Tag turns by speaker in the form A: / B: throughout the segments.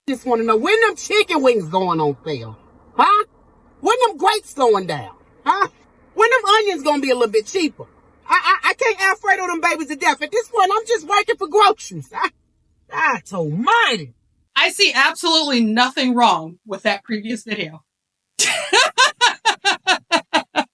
A: Just want to know when them chicken wings going on sale, huh? When them grapes going down, huh? When them onions gonna be a little bit cheaper? I can't Alfredo them babies to death. At this point, I'm just working for groceries. That's almighty.
B: I see absolutely nothing wrong with that previous video.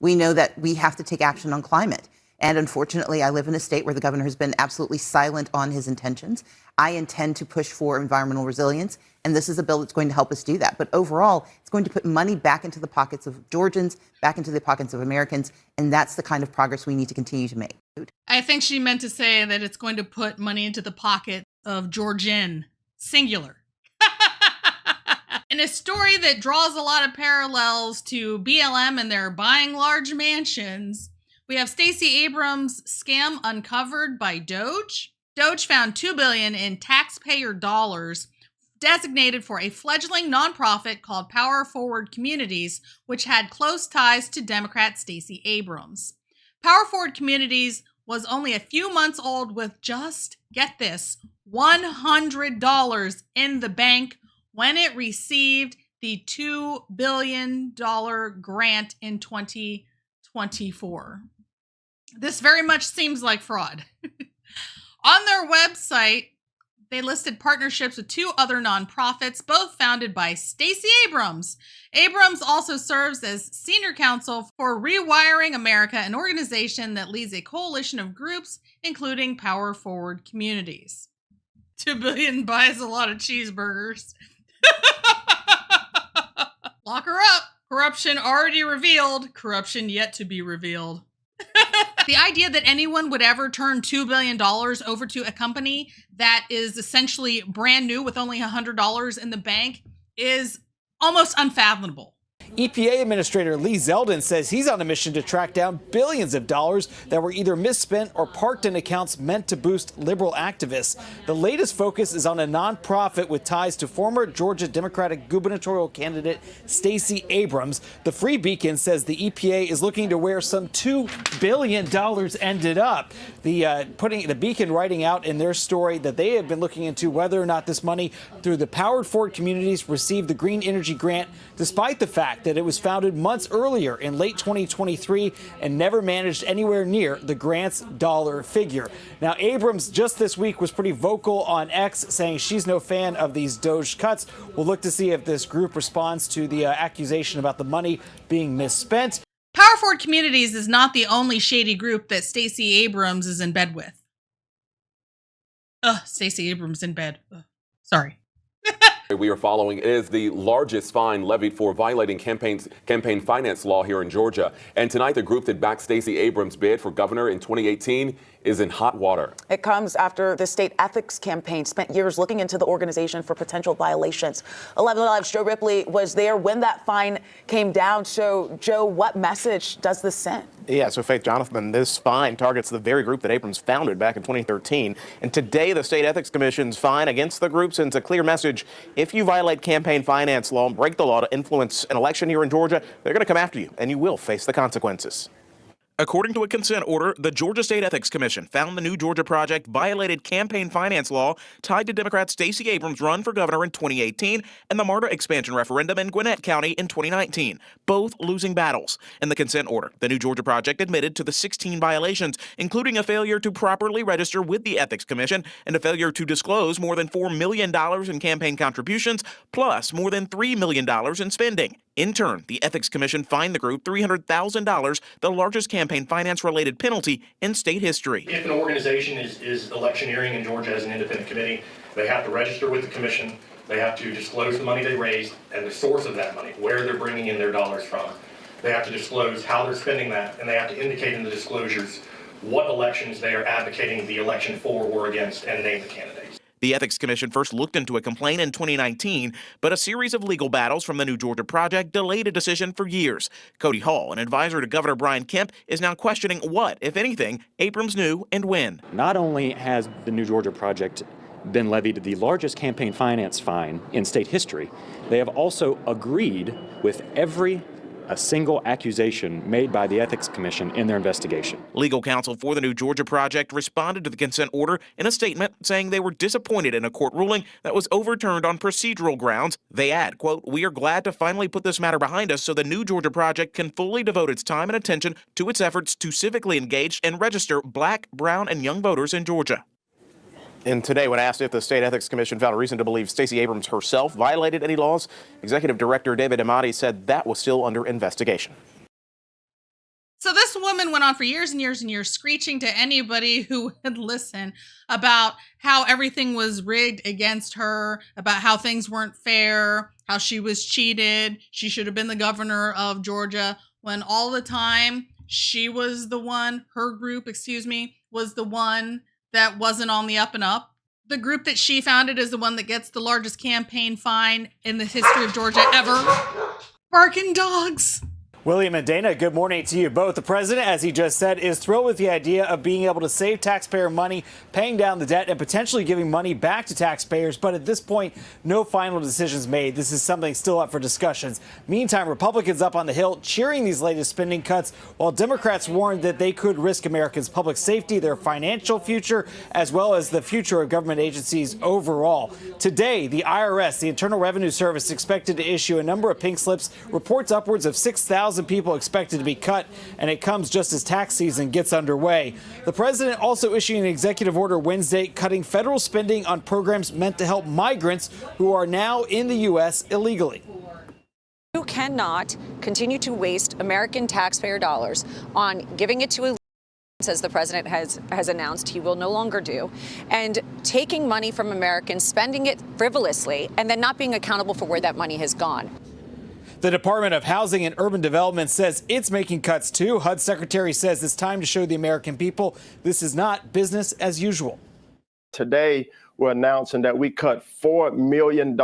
C: We know that we have to take action on climate. And unfortunately, I live in a state where the governor has been absolutely silent on his intentions. I intend to push for environmental resilience, and this is a bill that's going to help us do that. But overall, it's going to put money back into the pockets of Georgians, back into the pockets of Americans, and that's the kind of progress we need to continue to make.
B: I think she meant to say that it's going to put money into the pocket of Georgian, singular. In a story that draws a lot of parallels to BLM and their buying large mansions, we have Stacey Abrams' scam uncovered by DOGE. DOGE found $2 billion in taxpayer dollars designated for a fledgling nonprofit called Power Forward Communities, which had close ties to Democrat Stacey Abrams. Power Forward Communities was only a few months old with just, get this, $100 in the bank when it received the $2 billion grant in 2024. This very much seems like fraud. On their website, they listed partnerships with two other nonprofits, both founded by Stacey Abrams. Abrams also serves as senior counsel for Rewiring America, an organization that leads a coalition of groups, including Power Forward Communities. $2 billion buys a lot of cheeseburgers. Lock her up. Corruption already revealed, corruption yet to be revealed. The idea that anyone would ever turn $2 billion over to a company that is essentially brand new with only $100 in the bank is almost unfathomable.
D: EPA Administrator Lee Zeldin says he's on a mission to track down billions of dollars that were either misspent or parked in accounts meant to boost liberal activists. The latest focus is on a nonprofit with ties to former Georgia Democratic gubernatorial candidate Stacey Abrams. The Free Beacon says the EPA is looking to where some $2 billion ended up. The Beacon writing out in their story that they have been looking into whether or not this money through the Power Forward Communities received the Green Energy Grant, despite the fact that it was founded months earlier in late 2023 and never managed anywhere near the grant's dollar figure. Now, Abrams just this week was pretty vocal on X, saying she's no fan of these DOGE cuts. We'll look to see if this group responds to the accusation about the money being misspent.
B: Power Forward Communities is not the only shady group that Stacey Abrams is in bed with. Stacey Abrams in bed. Sorry.
E: We are following is the largest fine levied for violating campaign finance law here in Georgia. And tonight, the group that backed Stacey Abrams' bid for governor in 2018 is in hot water.
F: It comes after the state ethics campaign spent years looking into the organization for potential violations. 11 Live's Joe Ripley was there when that fine came down. So, Joe, what message does this send?
G: Yeah, so Faith Jonathan, this fine targets the very group that Abrams founded back in 2013. And today, the State Ethics Commission's fine against the group sends a clear message. If you violate campaign finance law and break the law to influence an election here in Georgia, they're going to come after you, and you will face the consequences.
H: According to a consent order, the Georgia State Ethics Commission found the New Georgia Project violated campaign finance law tied to Democrat Stacey Abrams' run for governor in 2018 and the MARTA expansion referendum in Gwinnett County in 2019, both losing battles. In the consent order, the New Georgia Project admitted to the 16 violations, including a failure to properly register with the Ethics Commission and a failure to disclose more than $4 million in campaign contributions, plus more than $3 million in spending. In turn, the Ethics Commission fined the group $300,000, the largest campaign finance-related penalty in state history.
I: If an organization is electioneering in Georgia as an independent committee, they have to register with the commission, they have to disclose the money they raised and the source of that money, where they're bringing in their dollars from. They have to disclose how they're spending that, and they have to indicate in the disclosures what elections they are advocating the election for or against and name the candidates.
H: The Ethics Commission first looked into a complaint in 2019, but a series of legal battles from the New Georgia Project delayed a decision for years. Cody Hall, an advisor to Governor Brian Kemp, is now questioning what, if anything, Abrams knew and when.
J: Not only has the New Georgia Project been levied the largest campaign finance fine in state history, they have also agreed with every a single accusation made by the Ethics Commission in their investigation.
H: Legal counsel for the New Georgia Project responded to the consent order in a statement saying they were disappointed in a court ruling that was overturned on procedural grounds. They add, quote, "We are glad to finally put this matter behind us so the New Georgia Project can fully devote its time and attention to its efforts to civically engage and register Black, brown, and young voters in Georgia."
G: And today, when asked if the State Ethics Commission found a reason to believe Stacey Abrams herself violated any laws, Executive Director David Amati said that was still under investigation.
B: So this woman went on for years and years and years screeching to anybody who would listen about how everything was rigged against her, about how things weren't fair, how she was cheated, she should have been the governor of Georgia, when all the time she was the one, her group, was the one that wasn't on the up and up. The group that she founded is the one that gets the largest campaign fine in the history of Georgia ever. Barking dogs.
D: William and Dana, good morning to you both. The president, as he just said, is thrilled with the idea of being able to save taxpayer money, paying down the debt, and potentially giving money back to taxpayers. But at this point, no final decisions made. This is something still up for discussions. Meantime, Republicans up on the Hill cheering these latest spending cuts, while Democrats warned that they could risk Americans' public safety, their financial future, as well as the future of government agencies overall. Today, the IRS, the Internal Revenue Service, is expected to issue a number of pink slips, reports upwards of 6,000 people expected to be cut, and it comes just as tax season gets underway. The president also issuing an executive order Wednesday cutting federal spending on programs meant to help migrants who are now in the U.S. illegally.
K: You cannot continue to waste American taxpayer dollars on giving it to illegals, as the president has announced he will no longer do, and taking money from Americans, spending it frivolously, and then not being accountable for where that money has gone.
D: The Department of Housing and Urban Development says it's making cuts too. HUD Secretary says it's time to show the American people this is not business as usual.
L: Today, we're announcing that we cut $4 million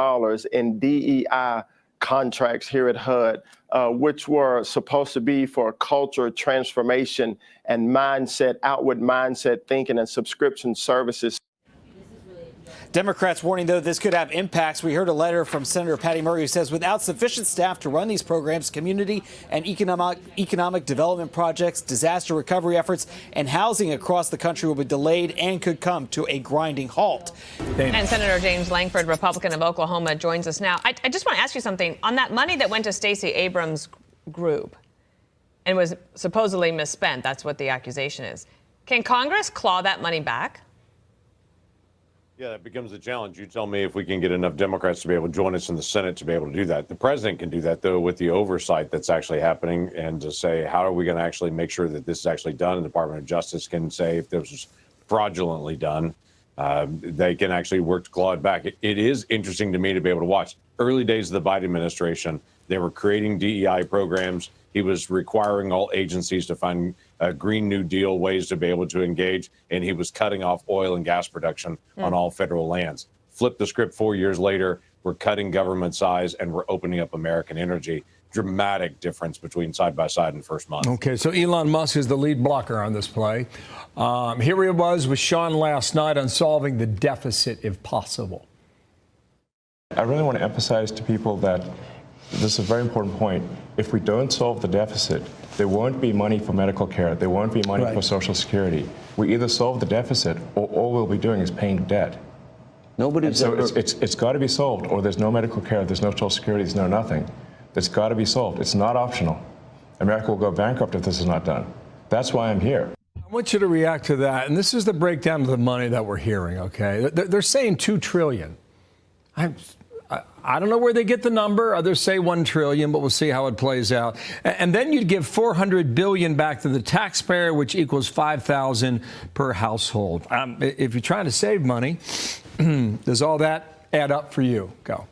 L: in DEI contracts here at HUD, which were supposed to be for culture transformation and mindset, outward mindset thinking and subscription services.
D: Democrats warning, though, this could have impacts. We heard a letter from Senator Patty Murray who says without sufficient staff to run these programs, community and economic development projects, disaster recovery efforts, and housing across the country will be delayed and could come to a grinding halt.
M: And Senator James Lankford, Republican of Oklahoma, joins us now. I just want to ask you something. On that money that went to Stacey Abrams' group and was supposedly misspent, that's what the accusation is, can Congress claw that money back?
N: Yeah, that becomes a challenge. You tell me if we can get enough Democrats to be able to join us in the Senate to be able to do that. The president can do that, though, with the oversight that's actually happening, and to say, how are we going to actually make sure that this is actually done? And the Department of Justice can say if this was fraudulently done, they can actually work to claw it back. It is interesting to me to be able to watch. Early days of the Biden administration, they were creating DEI programs. He was requiring all agencies to find Green New Deal ways to be able to engage, and he was cutting off oil and gas production on all federal lands. Flip the script 4 years later, we're cutting government size and we're opening up American energy. Dramatic difference between side by side in the first month.
O: Okay, so Elon Musk is the lead blocker on this play. Here he was with Sean last night on solving the deficit if possible.
P: I really want to emphasize to people that this is a very important point. If we don't solve the deficit, there won't be money for medical care. There won't be money for Social Security. We either solve the deficit or all we'll be doing is paying debt. It's got to be solved, or there's no medical care, there's no Social Security, there's no nothing. It's got to be solved. It's not optional. America will go bankrupt if this is not done. That's why I'm here.
O: I want you to react to that. And this is the breakdown of the money that we're hearing, okay? They're saying $2 trillion. I don't know where they get the number. Others say $1 trillion, but we'll see how it plays out. And then you'd give $400 billion back to the taxpayer, which equals $5,000 per household. If you're trying to save money, does all that add up for you? Go.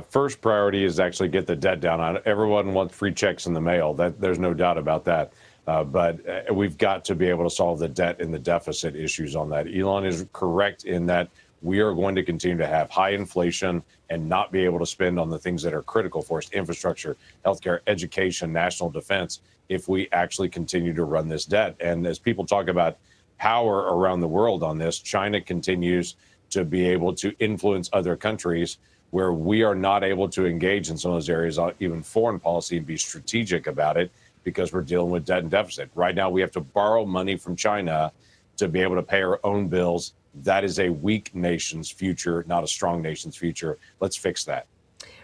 N: First priority is actually get the debt down. Everyone wants free checks in the mail. There's no doubt about that. But we've got to be able to solve the debt and the deficit issues on that. Elon is correct in that we are going to continue to have high inflation and not be able to spend on the things that are critical for us, infrastructure, healthcare, education, national defense, if we actually continue to run this debt. And as people talk about power around the world on this, China continues to be able to influence other countries where we are not able to engage in some of those areas, even foreign policy, and be strategic about it because we're dealing with debt and deficit. Right now, we have to borrow money from China to be able to pay our own bills. That is a weak nation's future, not a strong nation's future. Let's fix that.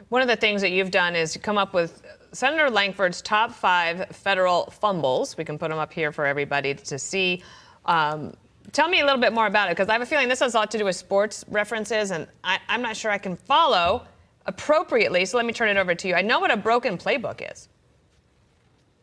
M: One of the things that you've done is come up with Senator Lankford's top 5 federal fumbles. We can put them up here for everybody to see. Tell me a little bit more about it, because I have a feeling this has a lot to do with sports references, and I'm not sure I can follow appropriately. So let me turn it over to you. I know what a broken playbook is.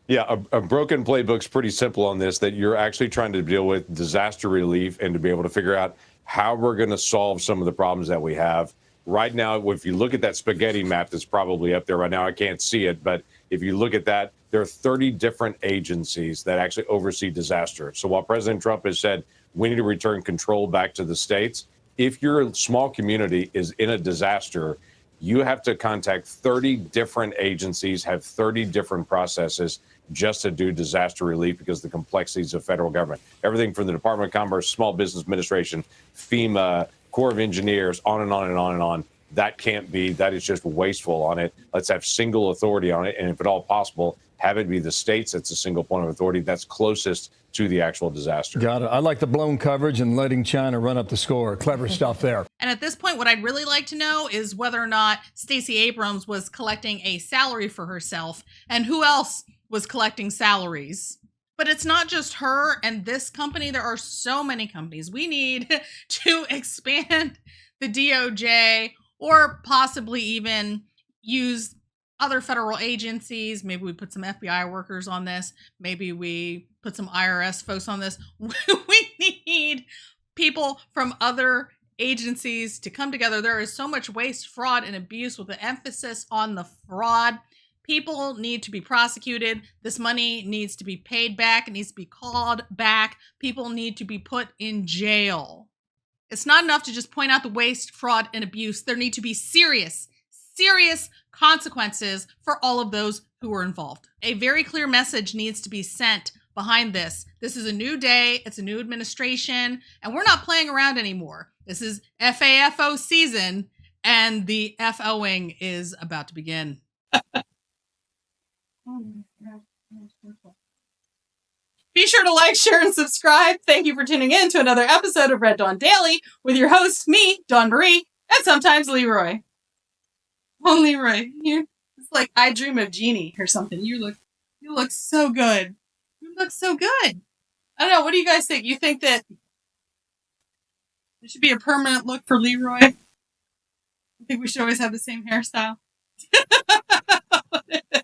N: Yeah, a broken playbook's pretty simple on this, that you're actually trying to deal with disaster relief and to be able to figure out how we're going to solve some of the problems that we have. Right now, if you look at that spaghetti map that's probably up there right now, I can't see it, but if you look at that, there are 30 different agencies that actually oversee disaster. So while President Trump has said we need to return control back to the states, if your small community is in a disaster, you have to contact 30 different agencies, have 30 different processes just to do disaster relief because of the complexities of federal government. Everything from the Department of Commerce, Small Business Administration, FEMA, Corps of Engineers, on and on and on and on. That can't be. That is just wasteful on it. Let's have single authority on it. And if at all possible, have it be the states that's a single point of authority that's closest to the actual disaster.
O: Got it. I like the blown coverage and letting China run up the score. Clever stuff there.
B: And at this point, what I'd really like to know is whether or not Stacey Abrams was collecting a salary for herself and who else was collecting salaries. But it's not just her and this company. There are so many companies. We need to expand the DOJ or possibly even use other federal agencies. Maybe we put some FBI workers on this. Maybe we put some IRS folks on this. We need people from other agencies to come together. There is so much waste, fraud, and abuse with the emphasis on the fraud. People need to be prosecuted. This money needs to be paid back. It needs to be called back. People need to be put in jail. It's not enough to just point out the waste, fraud, and abuse. There need to be serious consequences for all of those who are involved. A very clear message needs to be sent behind this. This is a new day. It's a new administration, and we're not playing around anymore. This is FAFO season, and the FOing is about to begin. Be sure to like, share, and subscribe. Thank you for tuning in to another episode of Red Dawn Daily with your hosts, me, Dawn Marie, and sometimes Leroy. Oh, Leroy, it's like I Dream of Jeannie or something. You look so good. You look so good. I don't know. What do you guys think? You think that there should be a permanent look for Leroy? I think we should always have the same hairstyle.